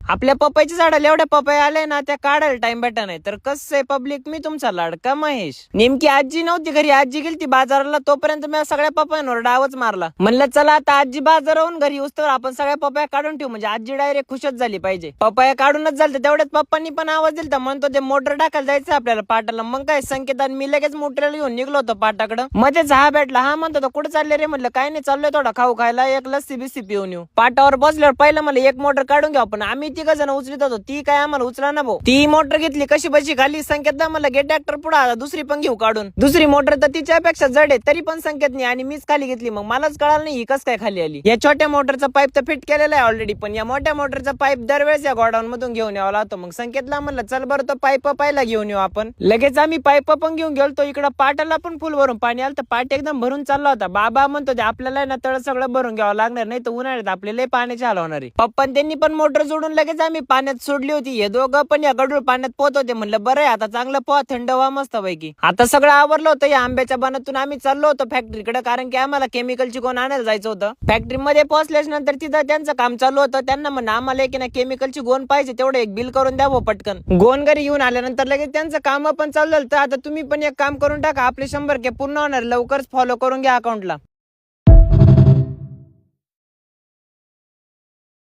आपल्या पपईच्या झाडाला एवढ्या पपई आले ना, त्या काढायला टाइम भेटा नाही. तर कसं आहे पब्लिक, मी तुमचा लाडका महेश. नेमकी आजी नव्हती घरी, आजी गेली ती बाजाराला, तोपर्यंत मी सगळ्या पपयांवर डावच मारला. म्हणलं चला आता आजी बाजारावरून घरी उस्तर आपण सगळ्या पपया काढून ठेवू, म्हणजे आजी डायरेक्ट खुशच झाली पाहिजे. पपया काढूनच झालं, तेवढ्याच पप्पांनी पण आवाज दिला, म्हणतो ते मोटर टाकायला जायचं आपल्याला पाटाला. मग काय संकेतान मी लगेच मोटरला घेऊन निघलो होतो पाटाकडं. मध्येच हा भेटला. हा म्हणतो कुठे चालले रे? म्हणलं काय नाही, चाललोय थोडा खाऊ खायला, एक लस्सी बिस्सी पिऊन येऊ. पाटावर बसल्यावर पहिलं मला एक मोटर काढून घ्या, पण आम्ही तिघ जण उचलित होतो, ती काय आम्हाला उचला ना भाऊ. ती मोटर घेतली कशी बशी खाली. संकेत मला गेट ट्रॅक्टर पुढे आला, दुसरी पण घेऊ काढून. दुसरी मोटर तर तिच्यापेक्षा जड आहे, तरी पण संकेत नाही, आणि मीच खाली घेतली. मग मलाच कळालं नाही ही कस काय खाली आली. या छोट्या मोटरचा पाईप तर फिट केलेला आहे ऑलरेडी, पण या मोठ्या मोटरचा पाईप दरवेळेस या गोडाऊन मधून घेऊन यावा लागतो. मग संकेतला म्हणलं चल बरं तो पाईप पायला घेऊन येऊ आपण. लगेच आम्ही पाईप पण घेऊन गेलो. इकडं पाटाला पण फुल भरून पाणी आलं, तर पाट एकदम भरून चालला होता. बाबा म्हणतो ते आपल्याला ना तळ सगळं भरून घ्यावं लागणार, नाही तर उन्हाळ्यात आपल्याला पाण्याची हाल होणार आहे. पप्पा त्यांनी पण मोटर जोडून लगेच आम्ही पाण्यात सोडली होती. हे दोघं पण या गडूळ पाण्यात पोहत होते. म्हणलं बरं आहे आता चांगलं पोहा, थंड व्हा मस्त पैकी. आता सगळं आवरलं होतं. या आंब्याच्या बनातून आम्ही चाललो होतो फॅक्टरीकडे, कारण की आम्हाला केमिकलची गोण आणायला जायचं होतं. फॅक्टरी मध्ये पोहोचल्याच नंतर तिथं त्यांचं काम चालू होतं. त्यांना म्हणा आम्हाला की ना केमिकलची गोण पाहिजे, तेवढं एक बिल करून द्या पटकन. गोण घरी येऊन आल्यानंतर लगेच त्यांचं काम पण चालू झालं. तर आता तुम्ही पण एक काम करून टाका, आपले 100K पूर्ण होणार, लवकरच फॉलो करून घ्या अकाउंटला.